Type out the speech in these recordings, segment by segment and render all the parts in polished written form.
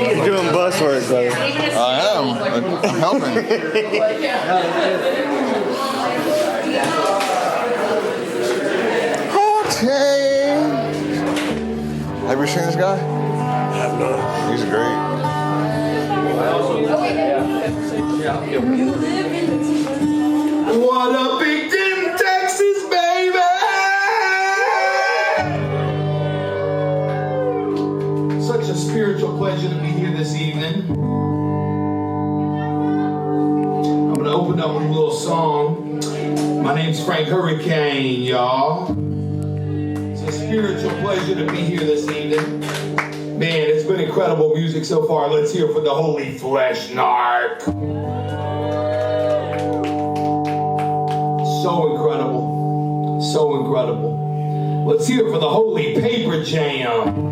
You're doing bus work, brother. I am. I'm helping. Okay. Have you seen this guy? I have not. He's great. What up, Big Denton, Texas, baby? Such a spiritual pleasure to be here this evening. I'm gonna open up with a little song. My name's Frank Hurricane, y'all. It's a spiritual pleasure to be here this evening. Man, it's been incredible music so far. Let's hear for the Holy Flesh Narc. So incredible. So incredible. Let's hear for the Holy Paper Jam.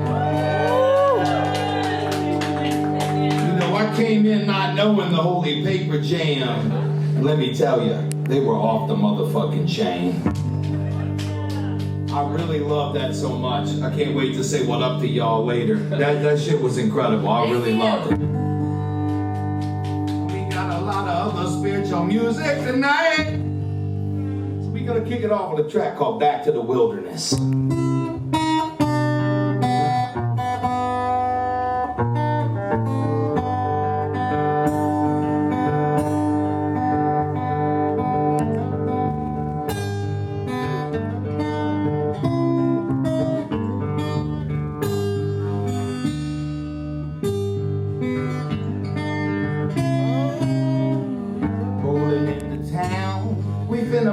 You know, I came in not knowing the Holy Paper Jam. And let me tell you, they were off the motherfucking chain. I really love that so much. I can't wait to say what up to y'all later. That shit was incredible. I really loved it. We got a lot of other spiritual music tonight. So we're gonna kick it off with a track called Back to the Wilderness.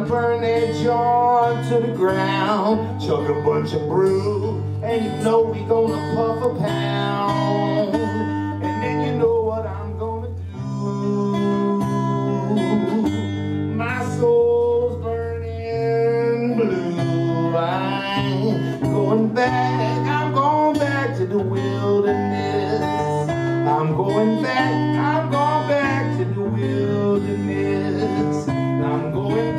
Burn that joint to the ground, chug a bunch of brew, and you know we gonna puff a pound, and then you know what I'm gonna do. My soul's burning blue. I'm going back to the wilderness. I'm going back to the wilderness. I'm going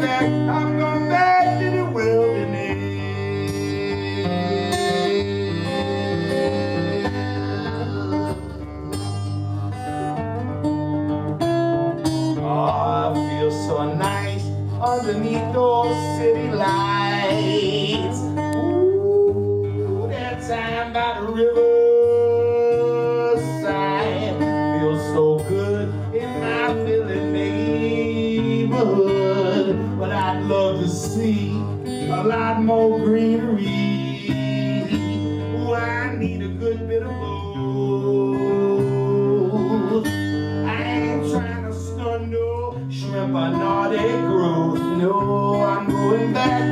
back to the wilderness. Oh, I feel so nice underneath those city lights. Ooh, that time by the riverside feels so good in my Philly neighborhood. But I'd love to see a lot more greenery. Ooh, I need a good bit of both. I ain't trying to stun no shrimp or naughty growth. No, I'm going back to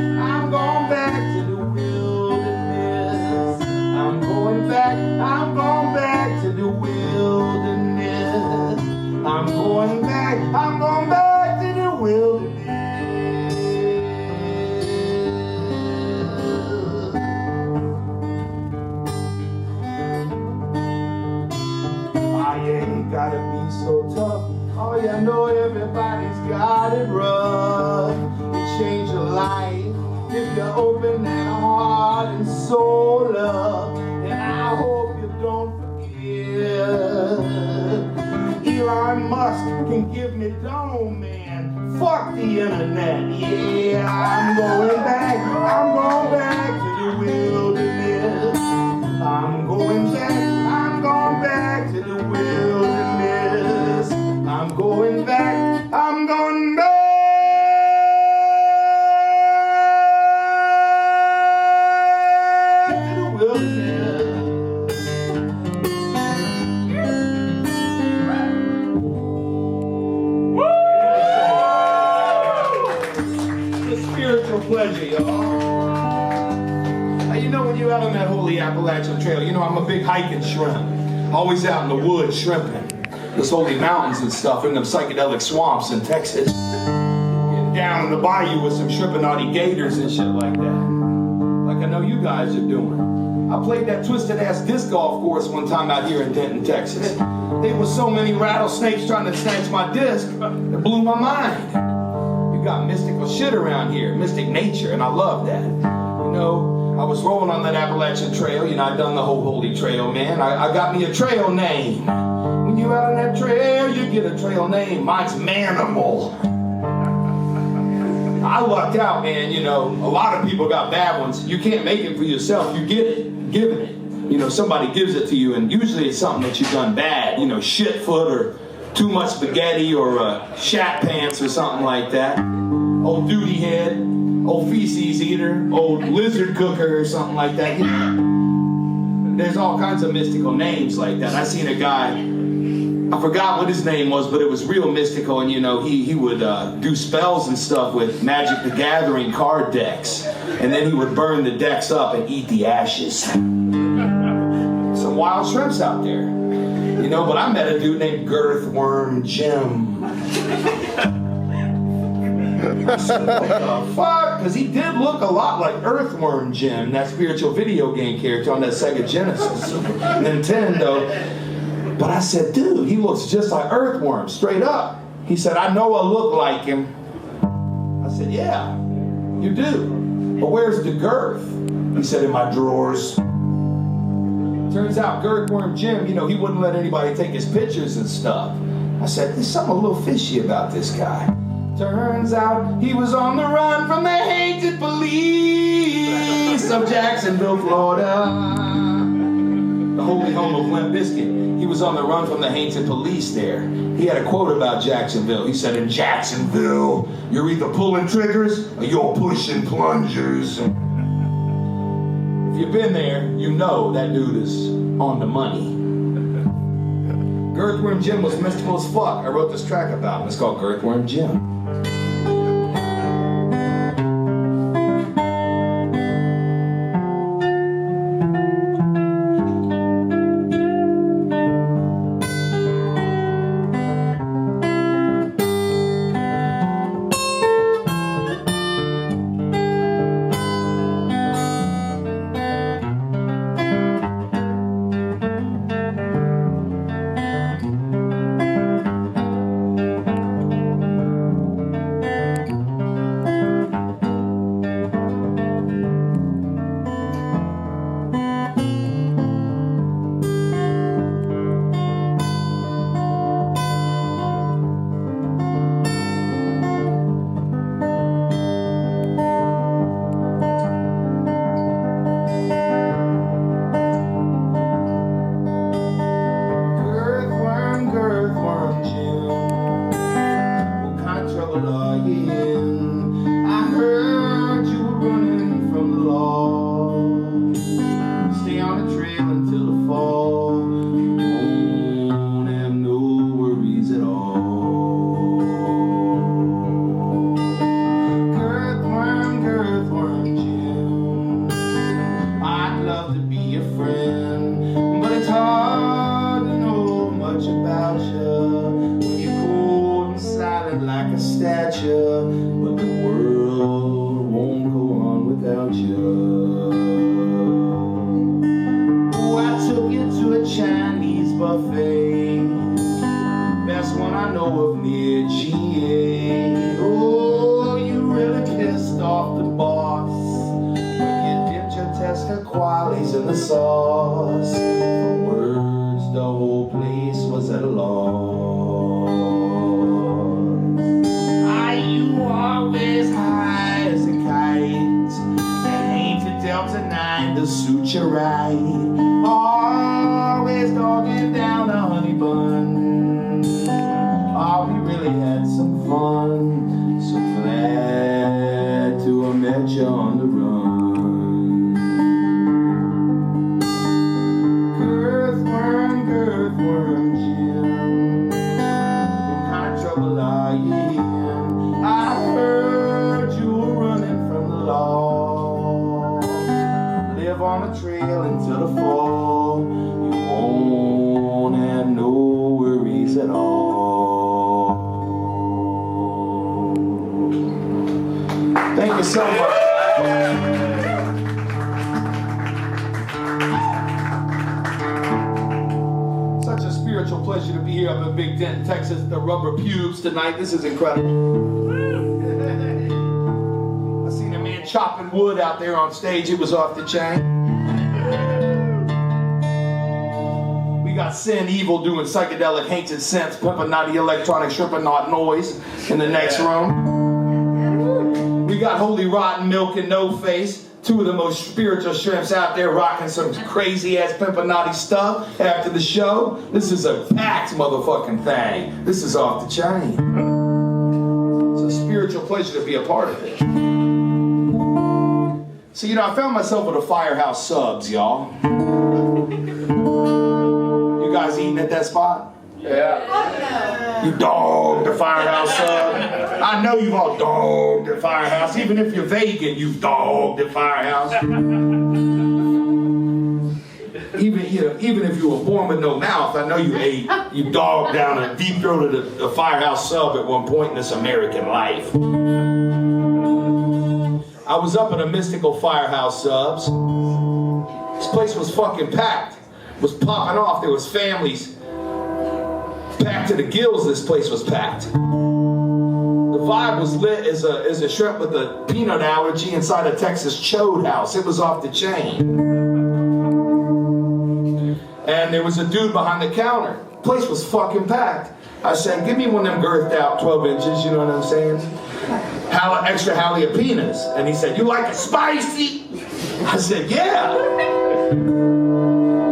the wilderness. I'm going back to the wilderness. I'm going back to the wilderness. I ain't gotta be so tough. Oh, you know everybody's got it rough. You change your life if you open that heart and soul up. And I hope you don't forget. Elon Musk can give me dome, man. Fuck the internet. Yeah, I'm going back to the wilderness. I'm going back to the wilderness. I'm going back to the wilderness. It's a spiritual pleasure, y'all. You know, when you're out on that holy Appalachian Trail, you know I'm a big hiking shrimp. Always out in the woods shrimping. Those holy mountains and stuff in them psychedelic swamps in Texas. Getting down in the bayou with some shrimping-naughty gators and shit like that. Like I know you guys are doing. I played that twisted-ass disc golf course one time out here in Denton, Texas. There was so many rattlesnakes trying to snatch my disc, it blew my mind. You got mystical shit around here, mystic nature, and I love that. You know, I was rolling on that Appalachian Trail. You know, I'd done the whole Holy Trail, man. I got me a trail name. When you're out on that trail, you get a trail name. Mine's Manimal. I lucked out, man. You know, a lot of people got bad ones. You can't make it for yourself. You get it, given it. You know, somebody gives it to you, and usually it's something that you've done bad. You know, shit foot or too much spaghetti or shat pants or something like that. Old duty head, old feces eater, old lizard cooker or something like that. You know, there's all kinds of mystical names like that. I seen a guy, I forgot what his name was, but it was real mystical, and you know, he would do spells and stuff with Magic the Gathering card decks, and then he would burn the decks up and eat the ashes. Some wild shrimps out there, you know, but I met a dude named Girthworm Jim. I said, what the fuck? Because he did look a lot like Earthworm Jim, that spiritual video game character on that Sega Genesis, Super Nintendo. But I said, dude, he looks just like Earthworm, straight up. He said, I know I look like him. I said, yeah, you do. But where's the girth? He said, in my drawers. Turns out Girthworm Jim, you know, he wouldn't let anybody take his pictures and stuff. I said, there's something a little fishy about this guy. Turns out he was on the run from the hated police of Jacksonville, Florida. The holy home of Limp Bizkit. He was on the run from the hated police there. He had a quote about Jacksonville. He said, in Jacksonville, you're either pulling triggers or you're pushing plungers. If you've been there, you know that dude is on the money. Girthworm Jim was mystical as fuck. I wrote this track about him. It's called Girthworm Jim. But the world won't go on without you. Oh, I took you to a Chinese buffet, best one I know of near GA. Oh, you really pissed off the boss when you dipped your tester qualities in the sauce. For words, the whole place was at a loss. Always high as a kite, and ain't to Delta 9 to suit you right. Always dogging down a honey bun. Oh, we really had some fun. So glad to have met you on the run. Girthworm Jim, what kind of trouble are you in? I heard you were running from the law. Live on the trail until the fall. You won't have no worries at all. Thank you so much. Such a spiritual pleasure to be here up in Big Denton, Texas, the Rubber Pubes tonight. This is incredible. I seen a man chopping wood out there on stage. It was off the chain. We got Sin Evil doing psychedelic haunted scents, Pimpinati electronic shrimping noise in the next room. We got Holy Rotten Milk and No Face, two of the most spiritual shrimps out there rocking some crazy ass Pimpinati stuff after the show. This is a packed motherfucking thing. This is off the chain. It's a spiritual pleasure to be a part of it. So, you know, I found myself at a Firehouse Subs, y'all. You guys eating at that spot? Yeah. You dogged the Firehouse Sub. I know you've all dogged the Firehouse. Even if you're vegan, you've dogged the Firehouse. Even if you were born with no mouth, I know you dogged down a deep throated a Firehouse Sub at one point in this American life. I was up at a mystical Firehouse Subs. This place was fucking packed. It was popping off. There was families. Packed to the gills, this place was packed. The vibe was lit as a shrimp with a peanut allergy inside a Texas chode house. It was off the chain. And there was a dude behind the counter. The place was fucking packed. I said, give me one of them girthed out 12 inches, you know what I'm saying? Extra jalapenos. And he said, you like it spicy? I said, yeah.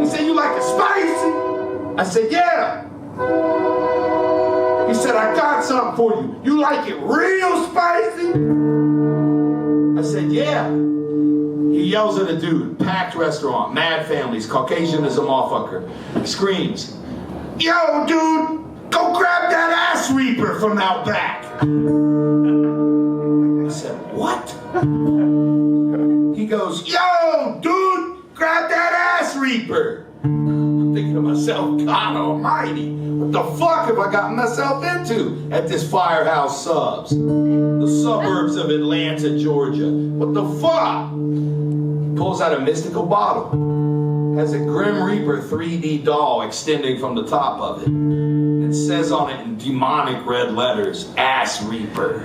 He said, you like it spicy? I said, yeah. He said, I got something for you. You like it real spicy? I said, yeah. He yells at a dude, packed restaurant, mad families, Caucasian as a motherfucker. Screams, yo, dude, go grab that ass reaper from out back. I said, what? He goes, yo, dude, grab that ass reaper. I'm thinking to myself, God almighty, what the fuck have I gotten myself into at this Firehouse Subs? The suburbs of Atlanta, Georgia. What the fuck? Pulls out a mystical bottle. Has a Grim Reaper 3D doll extending from the top of it. It says on it in demonic red letters, Ass Reaper.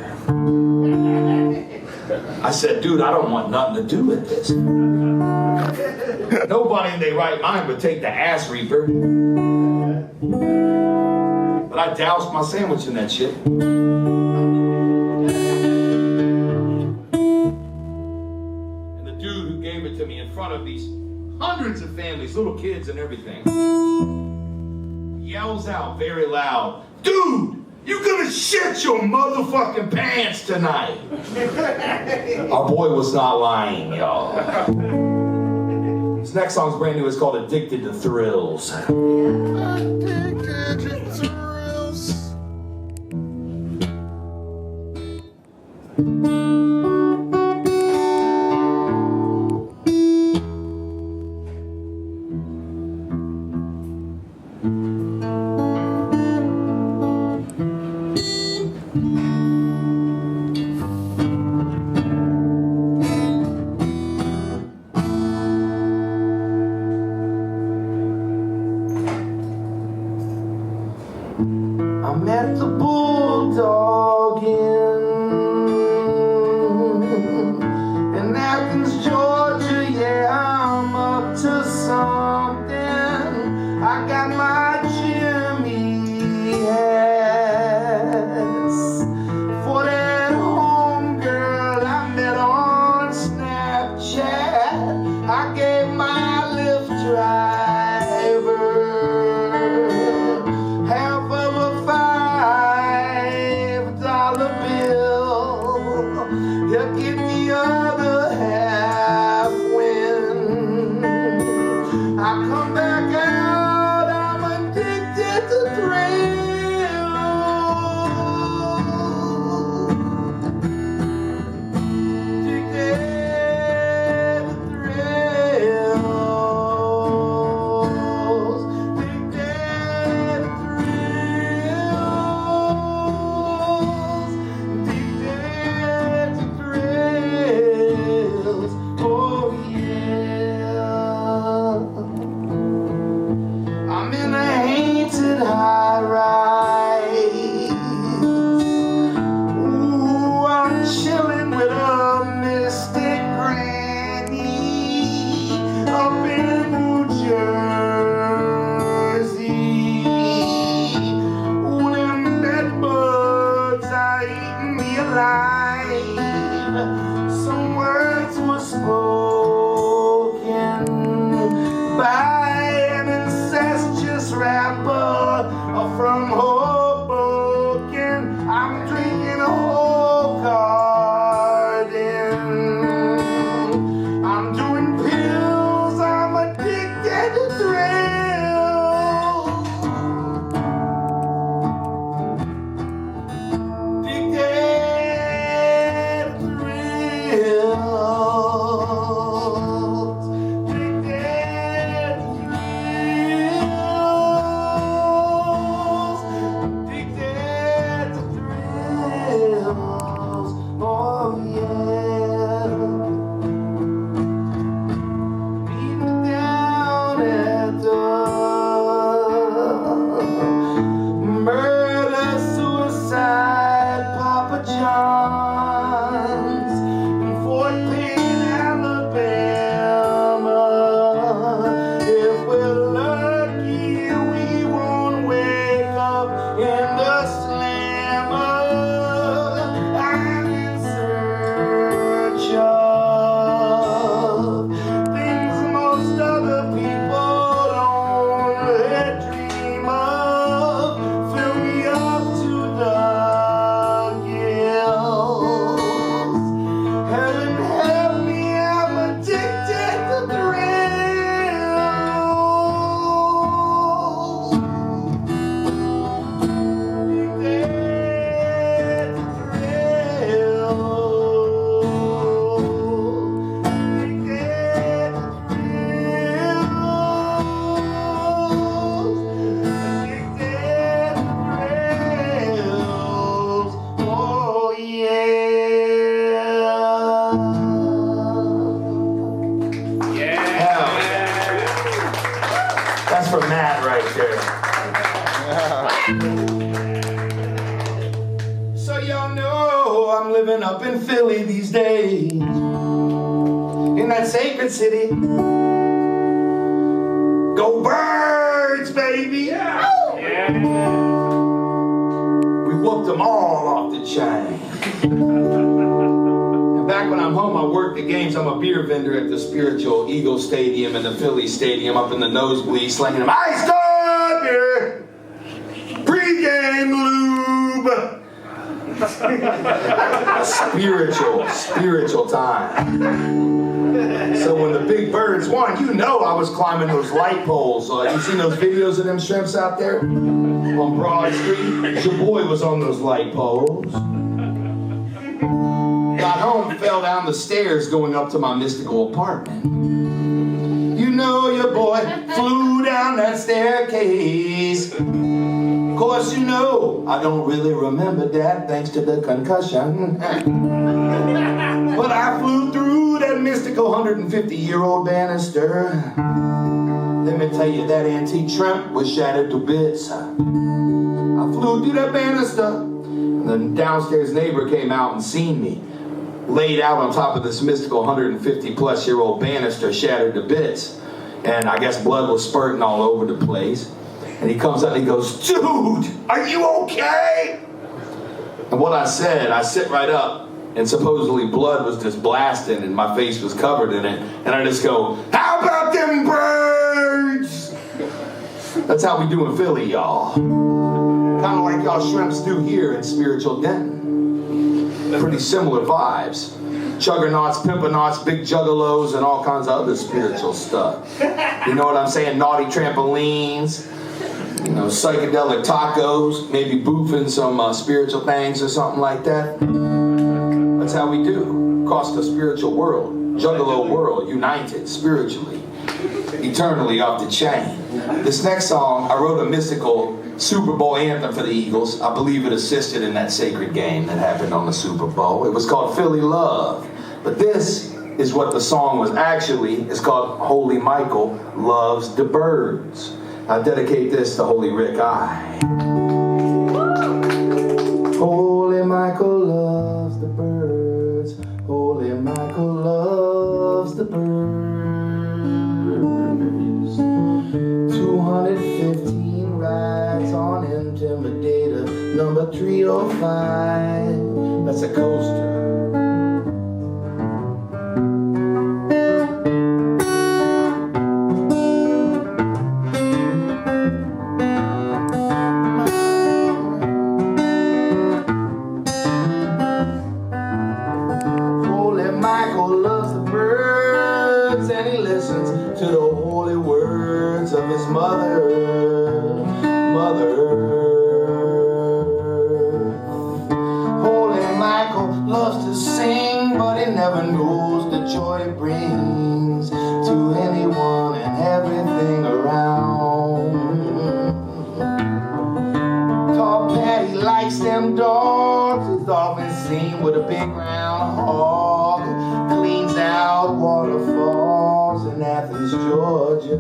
I said, dude, I don't want nothing to do with this. Nobody in their right mind would take the Ass Reaper. But I doused my sandwich in that shit. And the dude who gave it to me in front of these hundreds of families, little kids and everything, yells out very loud, dude, you gonna shit your motherfucking pants tonight. Our boy was not lying, y'all. This next song's brand new. It's called Addicted to Thrills. Addicted to thrills. I'm at the Bulldog Inn in Athens, Georgia. Yeah, I'm up to something. I got my Jimmy hats for that homegirl I met on Snapchat. I gave my Lyft driver half of a $5 bill. He'll get the other half when I come back out. I'm addicted to thrills. Addicted to thrills. Addicted to thrills. Addicted to thrills. Oh yeah. I'm in a haunted high rise. Ooh, I'm chilling with a mystic So y'all know I'm living up in Philly these days, in that sacred city. Go Birds, baby! Yeah. We whooped them all off the chain. And back when I'm home, I work the games. I'm a beer vendor at the Spiritual Eagle Stadium and the Philly Stadium up in the nosebleed, slinging them iced up beer, pre-game lube. Spiritual time. So when the Big Birds won, you know I was climbing those light poles. You seen those videos of them shrimps out there on Broad Street? Your boy was on those light poles. Got home, fell down the stairs going up to my mystical apartment. You know your boy flew down that staircase. Of course, you know I don't really remember that thanks to the concussion. But I flew through that mystical 150-year-old banister. Let me tell you, that antique shrimp was shattered to bits. I flew through that banister, and the downstairs neighbor came out and seen me, laid out on top of this mystical 150-plus-year-old banister, shattered to bits. And I guess blood was spurting all over the place. And he comes up and he goes, "Dude, are you okay?" And what I said, I sit right up, and supposedly blood was just blasting and my face was covered in it. And I just go, "How about them birds?" That's how we do in Philly, y'all. Kind of like y'all shrimps do here in Spiritual Denton. Pretty similar vibes. Chuggernauts, pimpernauts, big juggalos, and all kinds of other spiritual stuff. You know what I'm saying? Naughty trampolines, you know, psychedelic tacos, maybe boofing some spiritual things or something like that. That's how we do. Across the spiritual world, juggalo world, united spiritually, eternally off the chain. This next song, I wrote a mystical Super Bowl anthem for the Eagles. I believe it assisted in that sacred game that happened on the Super Bowl. It was called Philly Love. But this is what the song was actually. It's called Holy Michael Loves the Birds. I dedicate this to Holy Rick I. Holy Michael loves the birds. Holy Michael loves the birds. 215 rides on Intimidator number 305. That's a coaster. To the holy words of his mother. Holy Michael loves to sing, but he never knows the joy it brings to anyone and everything around. Tall Patty likes them dogs. He's often seen with a big round hog. Cleans out waterfalls in Athens, Georgia.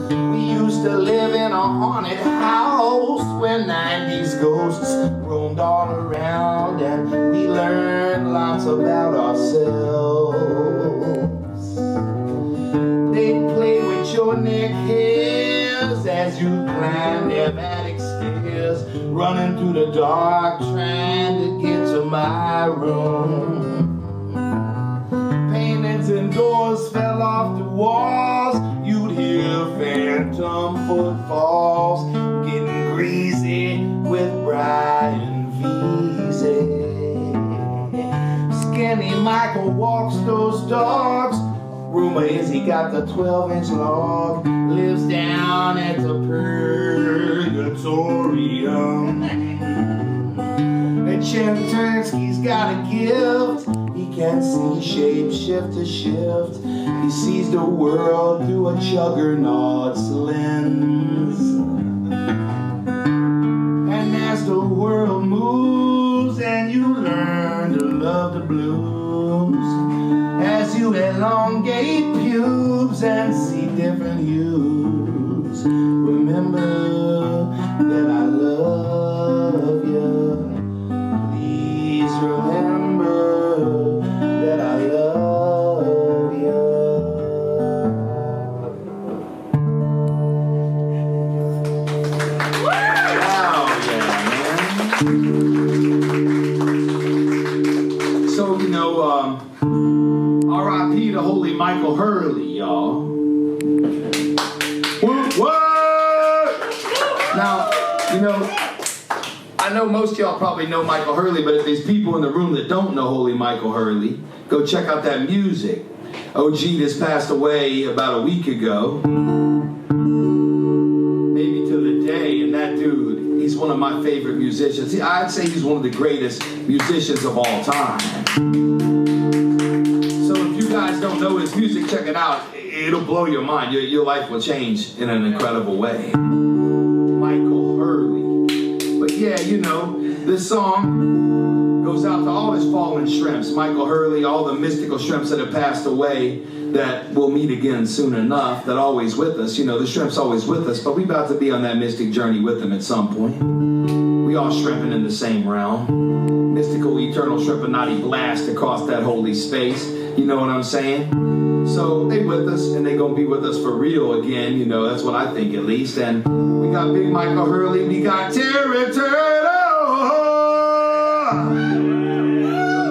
We used to live in a haunted house where 90s ghosts roamed all around, and we learned lots about ourselves. They play with your neck hairs as you climb their attic stairs, running through the dark trying to get to my room. Paintings and doors fell off the walls. You'd hear phantom footfalls getting greasy with Brian Veazey. Skinny Michael walks those dogs. Rumor is he got the 12-inch log. Lives down at the Purgatorium. And Chimpanzee's got a gift. He can see shape shift to shift. He sees the world through a juggernaut's lens. And as the world moves and you learn to love the blues, as you elongate pubes and see different hues, remember that Holy Michael Hurley, y'all. What? Now, you know, I know most of y'all probably know Michael Hurley, but if there's people in the room that don't know Holy Michael Hurley, go check out that music. OG just passed away about a week ago. Maybe to the day, and that dude, he's one of my favorite musicians. I'd say he's one of the greatest musicians of all time. So if you guys don't know his music, check it out. It'll blow your mind. Your life will change in an incredible way. Michael Hurley. But yeah, you know, this song goes out to all his fallen shrimps. Michael Hurley, all the mystical shrimps that have passed away that we'll meet again soon enough, that are always with us. You know, the shrimp's always with us, but we about to be on that mystic journey with them at some point. We all shrimping in the same realm. Mystical, eternal shrimp-a-naughty blast across that holy space. You know what I'm saying? So they with us, and they gonna be with us for real again. You know, that's what I think at least. And we got Big Michael Hurley, we got Terry Turtle.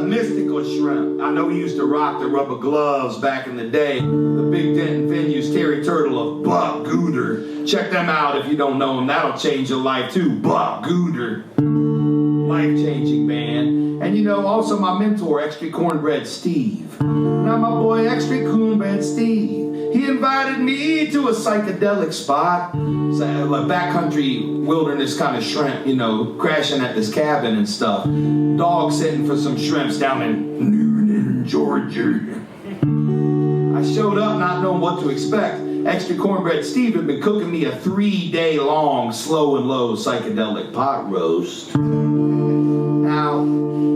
Mystical shrimp. I know he used to rock the rubber gloves back in the day. The big Denton venues, Terry Turtle of Buck Gooder. Check them out if you don't know him. That'll change your life too. Buck Gooder. Life-changing band. And you know, also my mentor, Extra Cornbread Steve. Now my boy, Extra Cornbread Steve. He invited me to a psychedelic spot. It's a backcountry wilderness kind of shrimp, you know, crashing at this cabin and stuff. Dog sitting for some shrimps down in Newnan, Georgia. I showed up not knowing what to expect. Extra Cornbread Steve had been cooking me a 3-day long slow and low psychedelic pot roast. Now,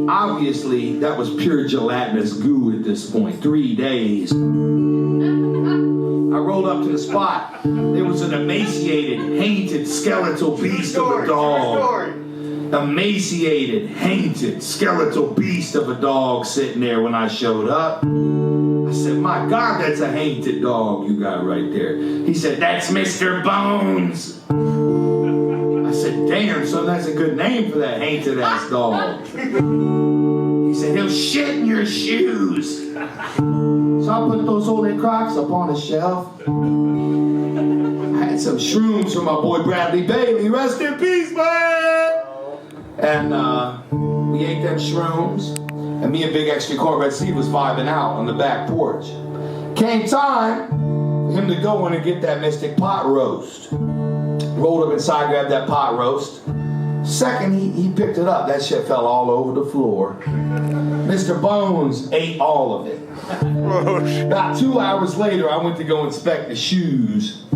obviously, that was pure gelatinous goo at this point. 3 days. I rolled up to the spot. There was an emaciated, hainted, skeletal beast of a dog. Emaciated, hainted, skeletal beast of a dog sitting there when I showed up. I said, my God, that's a hainted dog you got right there. He said, that's Mr. Bones. I said, damn, son, that's a good name for that hainted ass dog. He said, he'll shit in your shoes. So I put those holy Crocs up on the shelf. I had some shrooms from my boy Bradley Bailey. Rest in peace, man! And we ate them shrooms. And me and Big Extra Cornbread Steve was vibing out on the back porch. Came time for him to go in and get that mystic pot roast. Rolled up inside, grabbed that pot roast. Second, he picked it up. That shit fell all over the floor. Mr. Bones ate all of it. About 2 hours later, I went to go inspect the shoes.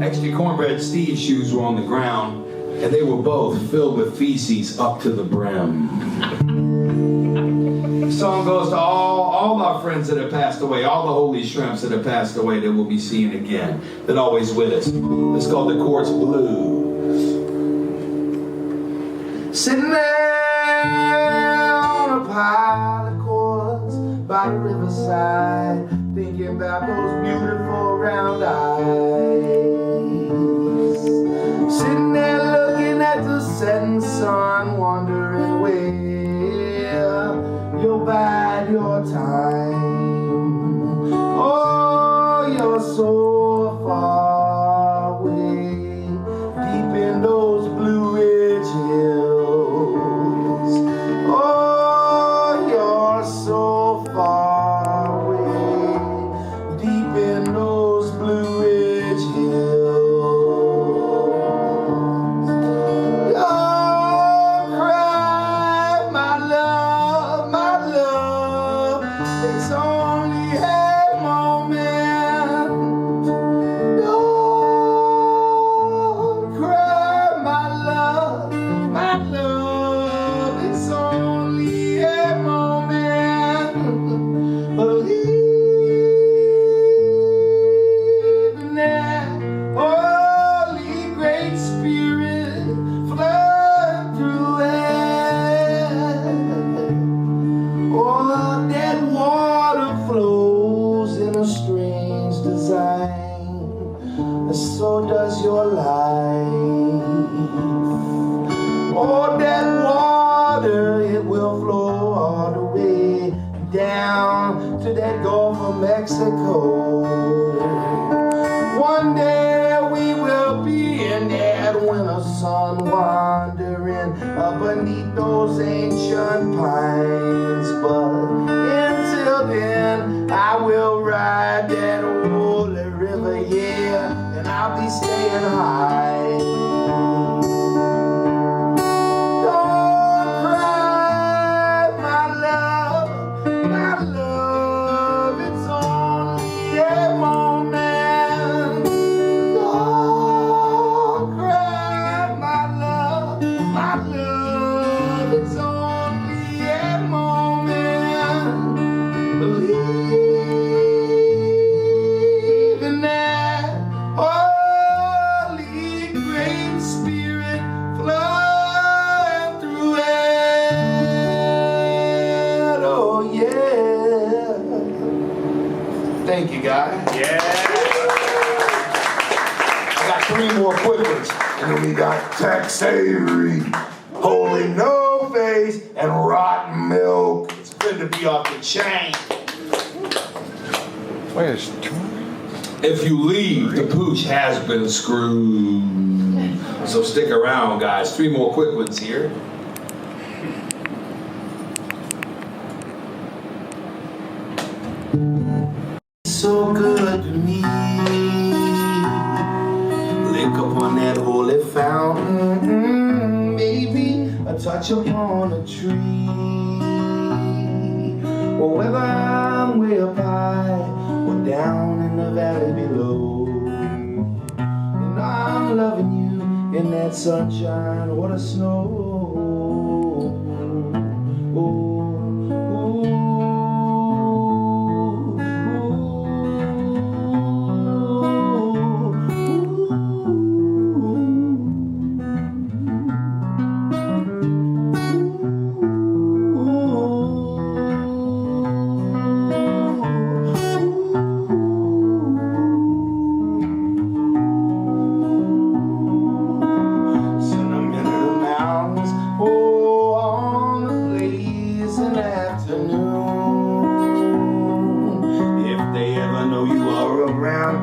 Extra Cornbread Steve's shoes were on the ground, and they were both filled with feces up to the brim. The song goes to all our friends that have passed away, all the holy shrimps that have passed away that we'll be seeing again, that are always with us. It's called The Quartz Blues. Sitting there on a pile of quartz by the riverside, thinking about those beautiful round eyes. Sitting there looking at the setting sun, wondering where you'll bide your time. Oh, you're so far away, deep in those Blue Ridge hills. Oh, you're so far away, deep in those Blue Ridge hills. Don't cry, my love, my love. It's only a moment. Don't cry, the sun, wandering beneath those ancient pines. But until then, I will ride that holy river, yeah, and I'll be staying high. Thank you, guys. Yeah. I got 3 more quick ones. And then we got Tex Avery, Holy No Face, and Rotten Milk. It's good to be off the chain. Wait, there's 2? If you leave, the pooch has been screwed. So stick around, guys. 3 more quick ones here. So good to me. Lick upon that holy fountain, maybe a touch upon a tree. Or whether I'm way up high or down in the valley below, and I'm loving you in that sunshine or the snow.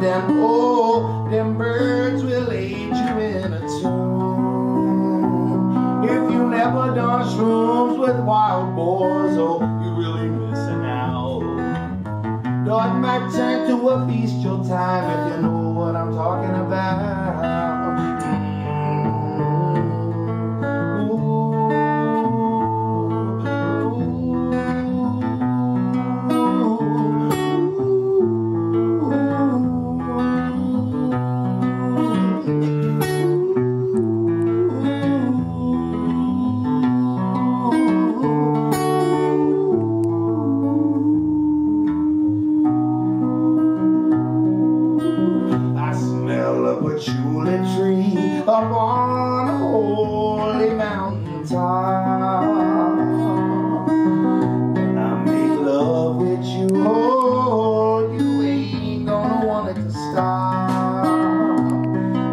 Them, oh, them birds will aid you in a tune. If you never done shrooms with wild boars, oh, you really missing out. Though it might turn to a bestial time if you know what I'm talking about. Patchouli tree up on a holy mountain top, and I make love with you, oh, you ain't gonna want it to stop.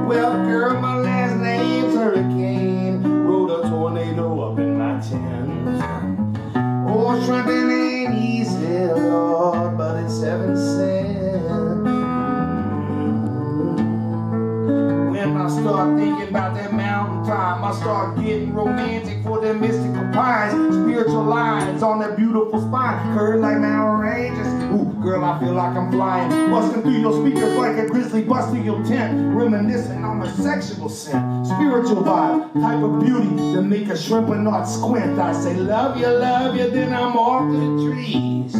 Well, girl, my last name's Hurricane, rode a tornado up in my tent. Oh, shrimping ain't easy, Lord, but it's 7 cents. I start thinking about that mountain time, I start getting romantic for them mystical pines, spiritual lines on that beautiful spine, curved like mountain ranges. Ooh, girl, I feel like I'm flying, busting through your speakers like a grizzly busting your tent, reminiscing on a sexual scent, spiritual vibe, type of beauty that make a shrimp and not squint. I say love you, then I'm off to the trees.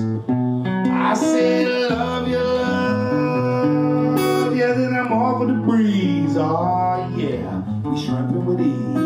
I say love you, then I'm off of the breeze. Oh yeah, we shrimping with ease.